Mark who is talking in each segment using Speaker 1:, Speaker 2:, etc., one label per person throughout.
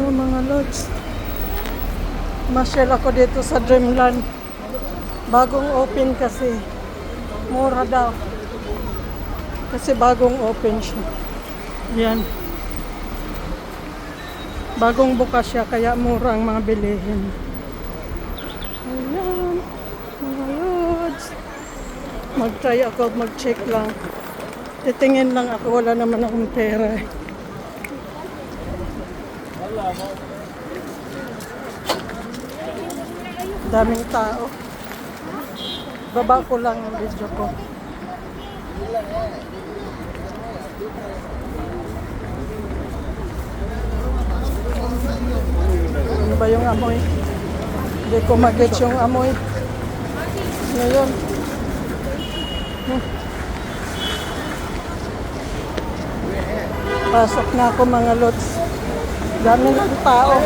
Speaker 1: Oh, mga lods. Masyal ako dito sa Dreamland. Bagong open kasi. Mura daw. Kasi bagong open siya. Yan. Bagong bukas siya kaya mura ang mga bilihin. Ayan. Mga lods. Mag-try ako, mag-check lang. Titingin lang ako, wala naman akong pera. Daming tao. Baba ko lang ang video ko. Ano ba yung amoy? Hindi ko mag-get yung amoy. Ngayon. Pasok na ako mga lods. Dami ng tao.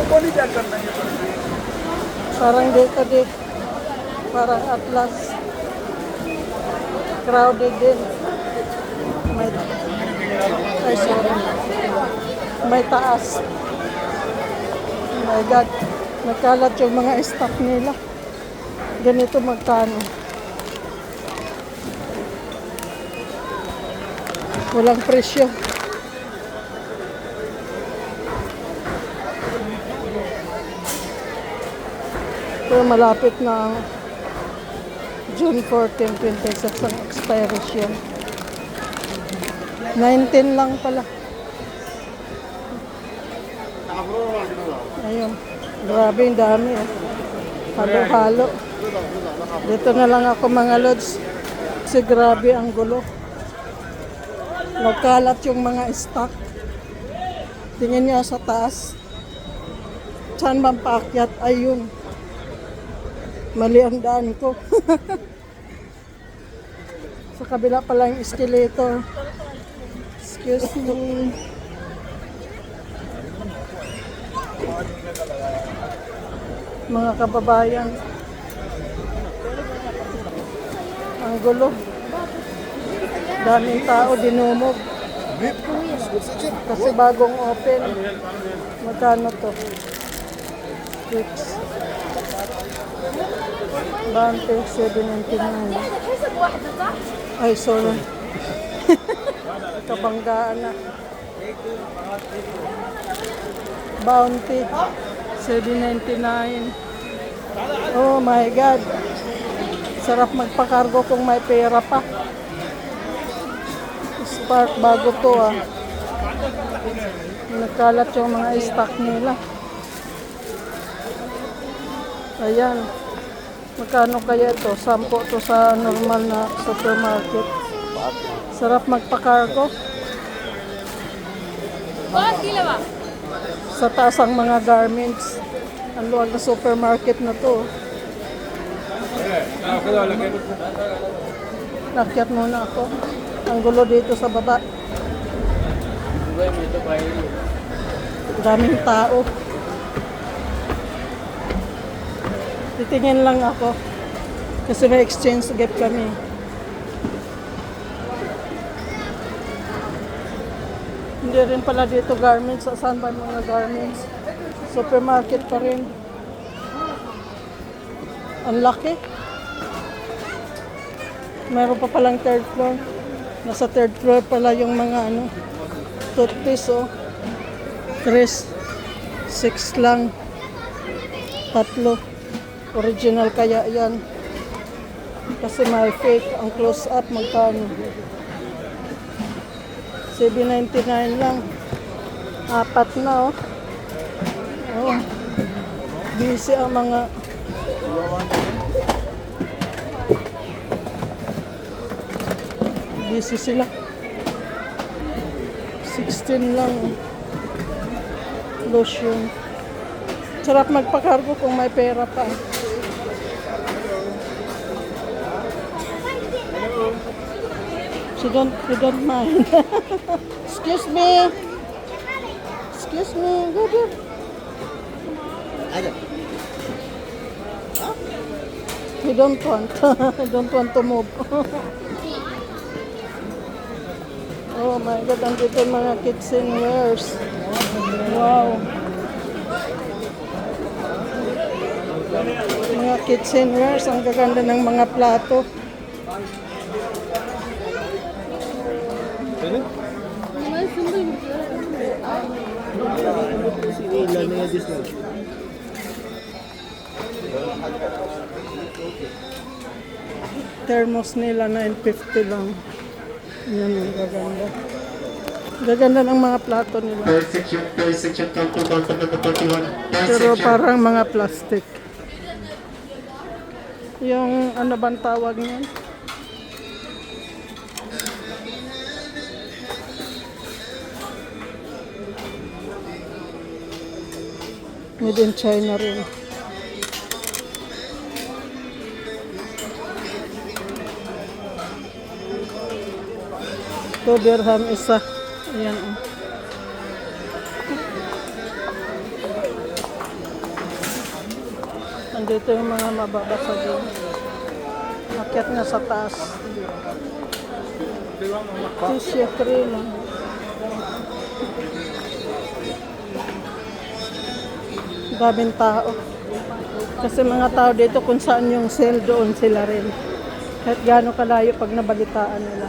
Speaker 1: Parang dito din. Parang Atlas. Crowded din. May, ay, sorry. May taas. Oh my God. Nagkalat yung mga stock nila. Ganito magkano. Walang presyo. Pero malapit na ang June 14, 26 ang expiration. 19 lang pala. Ayun. Grabe yung dami. Halo-halo. Dito na lang ako mga lods. Kasi grabe ang gulo. Nagkalat yung mga stock. Tingin niya sa taas. Saan bang paakyat? Ayun. Mali ang daan ko. Sa kabila pala yung escalator. Excuse me. Mga kababayan. Ang gulo. Daming tao dinumog. Kasi bagong open. Magkano to? 6. Bante, 799. Ay, sorry. Kabanggaan na. Bounty, 799. Oh my God. Sarap magpakargo kung may pera pa. Spark, bago to ah. Nagkalat yung mga stock nila. Ayan. Magkano kaya ito? 10 to sa normal na supermarket. Sarap magpakargo. Sa taas ang mga garments. Ang luwag na supermarket na to. Nakyat muna ako. Ang gulo dito sa baba. Daming tao. Titingin lang ako. Kasi may exchange gift kami. Hindi rin pala dito garments. Saan ba mga garments? Supermarket pa rin. Ang laki. Meron pa palang third floor. Nasa third floor pala yung mga toothpaste oh. 3, 6 lang. 3. Original kaya yan. Kasi may fake. Ang close-up magkano? 799 lang. 4 na oh. Oh. Busy ang mga busy sila. 16 lang. Lotion. Sarap magpakargo kung may pera pa. You don't mind. Excuse me. Excuse me. Go there. You don't want. You don't want to move. Oh my God, andito yung mga kitchenwares. Wow. kitchenwares. Ang gaganda ng mga plato. Thermos nila 950 lang. Yan, ang gaganda. Gaganda ng mga plato nila. Pero parang mga plastic. Yung ano bang tawag niyan? Made in China rin. Ito dirham isa. Ayan o. Nandito yung mga mababasa din. Akyat nga sa taas. Tissue free lang. Daming tao. Kasi mga tao dito kung saan yung sale, doon sila rin. Kahit gaano kalayo pag nabalitaan nila.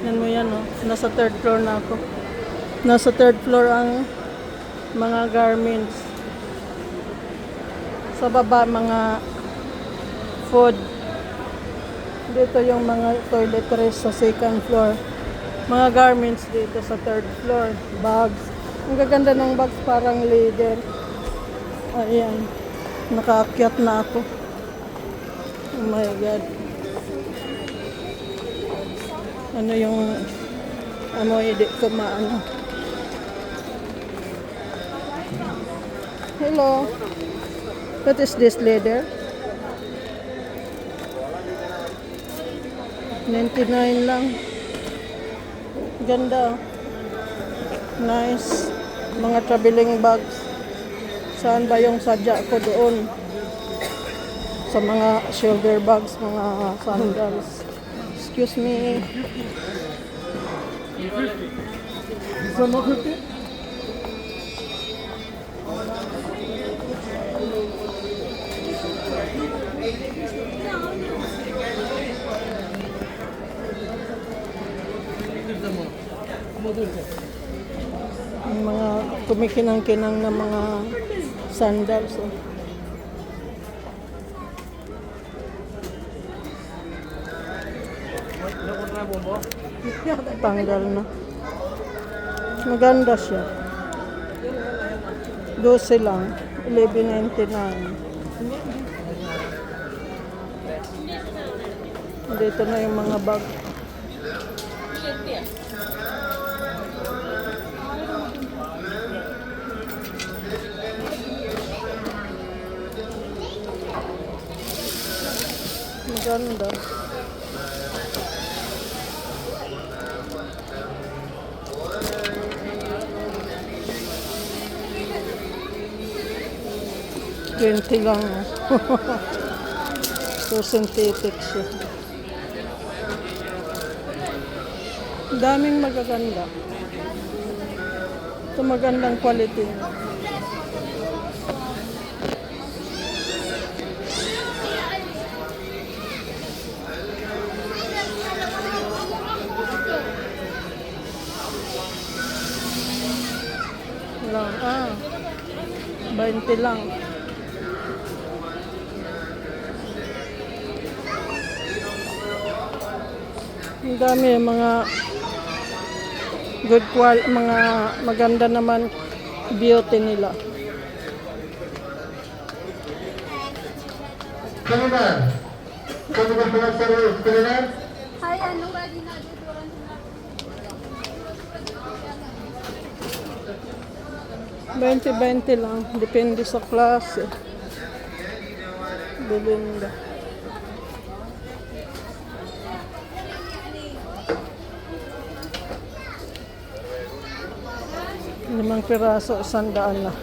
Speaker 1: Yan mo yan, oh. Nasa third floor na ako. Nasa third floor ang mga garments. Sa baba, mga food. Dito yung mga toiletries sa second floor. Mga garments dito sa third floor. Bags. Ang gaganda ng bags, parang leather. Ayan. Nakaakyat na ako. Oh my God. Ano yung amoy, di ko maano. Hello. What is this leather? 99 lang. Ganda. Nice. Mga traveling bags. Saan ba yung sadya ko doon? Sa mga shoulder bags, mga sandals. Excuse me. Ang mga kumikinang-kinang na mga sandals. Oh. Tanggal na. Maganda siya. 12 lang. 11.99. Dito na yung mga bag. Maganda. $20 lang. So synthetic siya. Daming magaganda. Ito magandang quality. Lang. 20 lang. Ang dami mga good quality, mga maganda naman beauty nila.
Speaker 2: Kamunan? Kamunan service? Kamunan?
Speaker 3: Hi, ano ba dinaduduran sila?
Speaker 1: 20-20 lang. Depende sa klase. Belinda. Limang piraso, 100 na.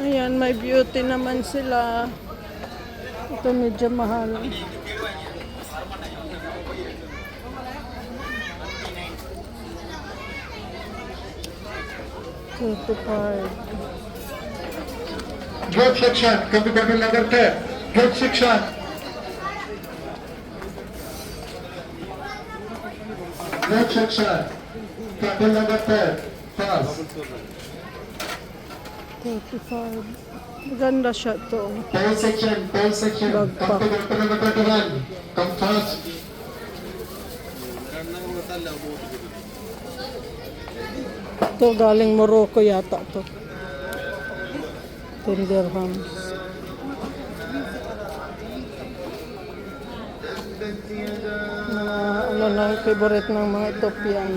Speaker 1: Ayan, may beauty naman sila. Ito medyo mahal. 35.
Speaker 2: Good section. Copy bottle number 10. Good section. Good section. Bottle number 10. Pass.
Speaker 1: 35. Maganda siya to.
Speaker 2: Pole section. Pole section.
Speaker 1: Bagpak.
Speaker 2: Come to bottle number 21. Come fast.
Speaker 1: Ito galing Morocco yata to. 10 dirhams. Mga ano na favorite ng mga Ethiopian.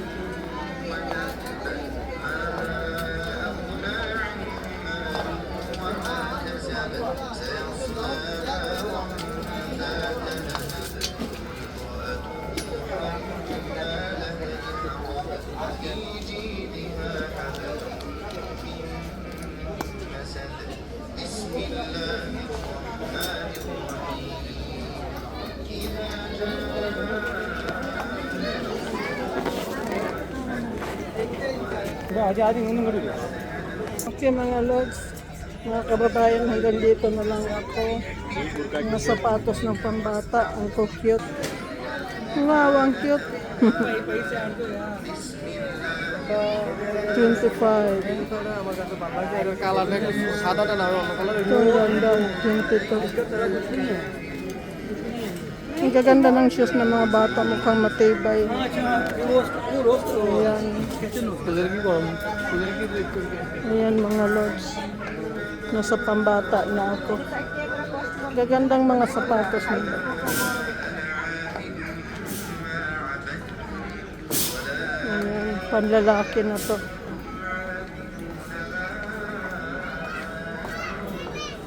Speaker 1: Okay mga lods, mga kababayan, hanggang dito na lang ako. Mga sapatos ng pambata, ang cute. Wow, ang cute. 25. Ito ang ganda, 22. Ang gaganda ng shoes ng mga bata, mukhang matibay. Ayan. Ayan mga lords. Nasa pambata na ako. Gagandang mga sapatos nila. Ayan, panlalaki na to.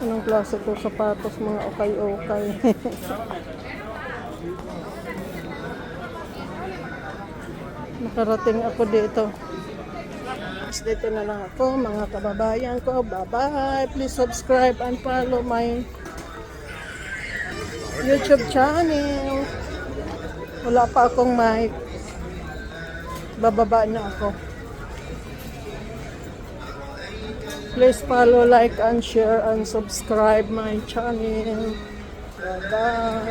Speaker 1: Anong klase ko sapatos, mga okay-okay. Nakarating ako dito. Dito na lang ako, mga kababayan ko. Bye-bye. Please subscribe and follow my YouTube channel. Wala pa akong mic. Bababa na ako. Please follow, like, and share, and subscribe my channel. Bye-bye.